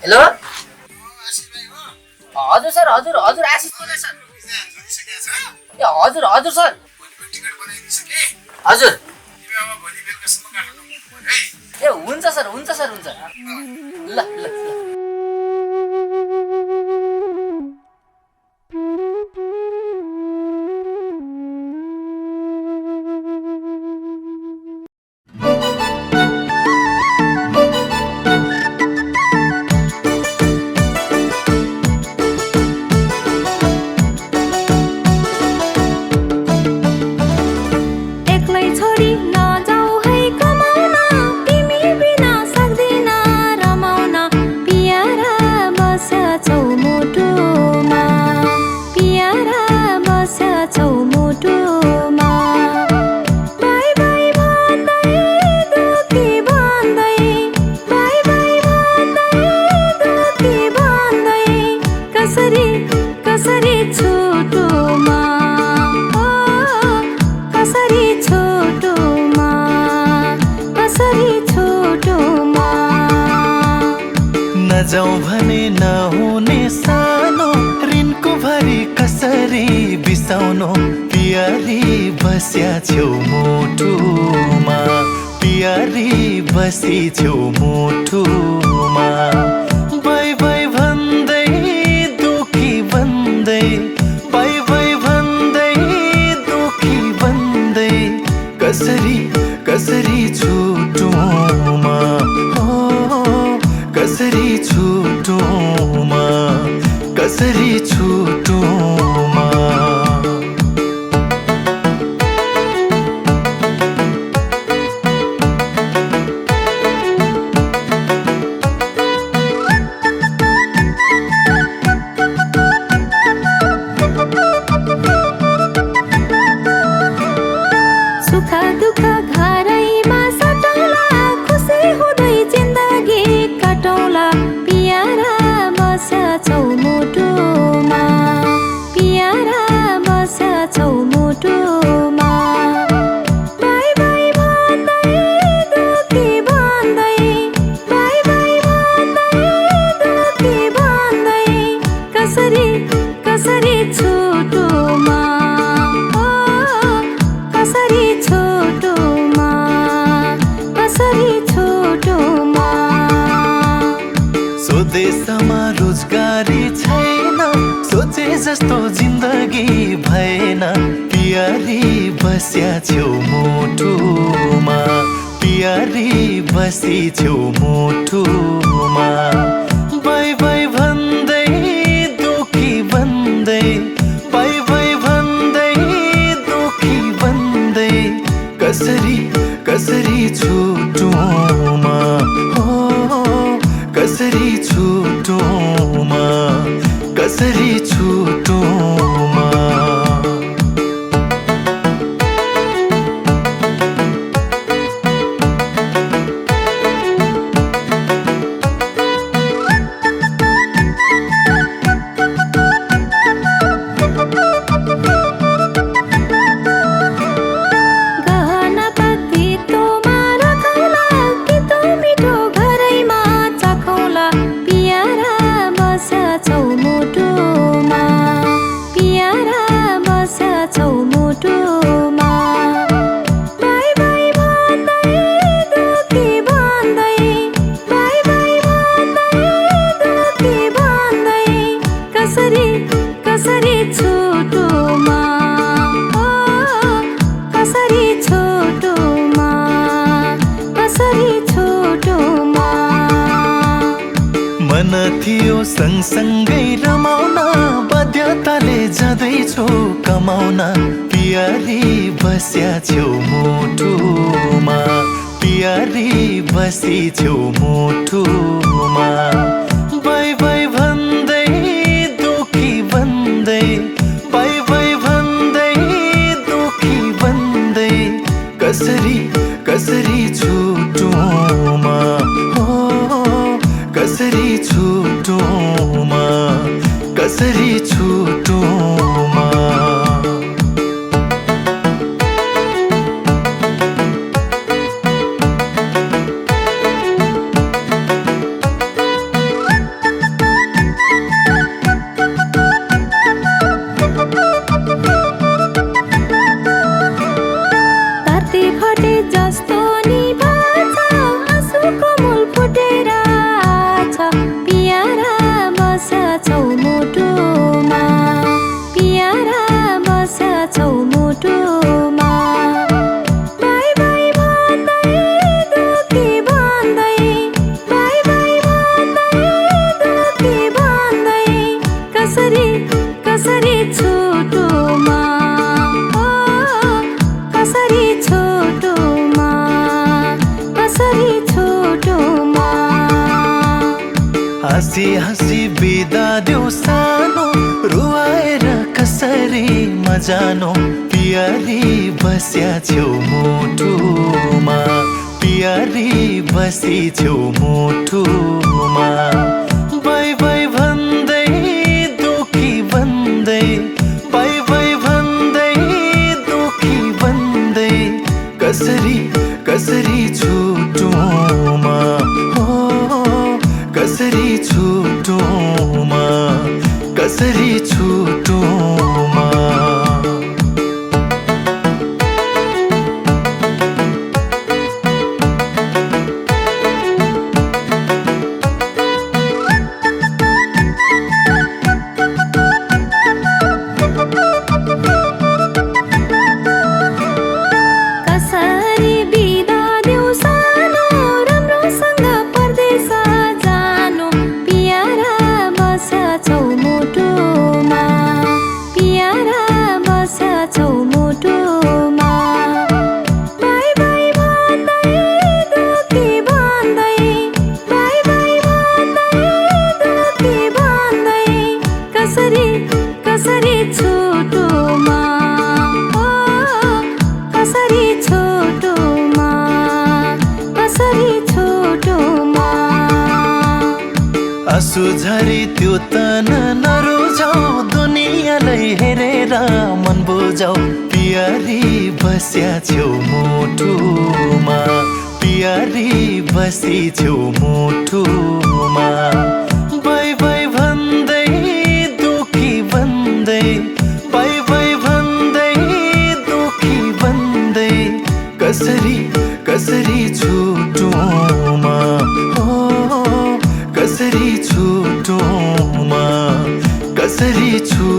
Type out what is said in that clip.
hello हजुर sir हजुर हजुर आशिष बोले सर हजुर हजुर सर हजुर ए हुन्छ सर हुन्छ सर हुन्छ ल ल जाउँ भने नहुने सानो ऋणको भरी कसरी बिसाउनु पियारी बस्या छेउ मुटुमा पियारी बसी छेउ मुटुमा बाई बाई भन्दै दुखी भन्दै बाई बाई भन्दै दुखी भन्दै कसरी कसरी छुटुमा कसरी छुटुमा कसरी छुटुमा सुख दुःख घरैमा सटौला खुसी हुँदै जिन्दगी कटौला पियारा बस्या छौ मुटुमा पियारा बस्या छौ मुटुमा बाई बाई भन्दै दुखी भन्दै बाई बाई भन्दै दुखी भन्दै कसरी कसरी छुटुमा कसरी छुटुमा कसरी छुटुमा स्वदेशमा रोजगारी छैन सोचे जस्तो जिन्दगी भएन पियारी बस्या छेउ मुटुमा पियारी बसी छेउ मुटुमा बाई बाई भन्दै दुखी भन्दै बाई बाई भन्दै दुखी भन्दै कसरी कसरी छुटुमा कसरी छुटुमा कसरी छुटुमा गहना पत्ती तोमा रखौला कि तो मिठो घरैमा चखौला पियारा बस्या छौ मुटुमा पियारा बस्या छौ मुटुमा बाई बाई भन्दै दुखी भन्दै बाई बाई भन्दै दुखी भन्दै कसरी कसरी छुटुमा कसरी छुटुमा कसरी छुटुमा मन थियो सँगसँगै रमाउन बाध्यताले जाँदैछु कमाउन पियारी बस्या छेउ मुटुमा पियारी बसी छेउ मुटुमा बाई बाई भन्दै दुखी भन्दै बाई बाई भन्दै दुखी भन्दै कसरी कसरी छुटुमा कसरी छुटुमा कसरी छुटुमा हाँसी हाँसी बिदा देऊ सानो रुवाएर कसरी मजानो पियारी बस्या छेउ मुटुमा पियारी बसी छेउ मुटुमा बाई बाई भन्दै दुखी भन्दै बाई बाई भन्दै दुखी भन्दै कसरी कसरी छुटुमा हो कसरी छुटुमा कसरी छुटुमा कसरी बिदा देऊ सानो राम्रोसँग परदेश जानु पियारा बस्या छौ मुटुमा पियारा बस्या छौ मुटुमा बाई बाई भन्दै दुखी भन्दै बाई बाई भन्दै दुखी भन्दै कसरी कसरी छुटुमा कसरी छोटोमा कसरी छोटोमा आँसु झरी त्यो तन नरुझाउ दुनियाँलाई हेरेर मन बुझाउ पियारी बस्या छेउ मुटुमा पियारी बसी छेउ मुटुमा बाई बाई भन्दै दुखी भन्दै बाई बाई भन्दै दुखी भन्दै कसरी कसरी छुटुमा हो कसरी छुटुमा कसरी छु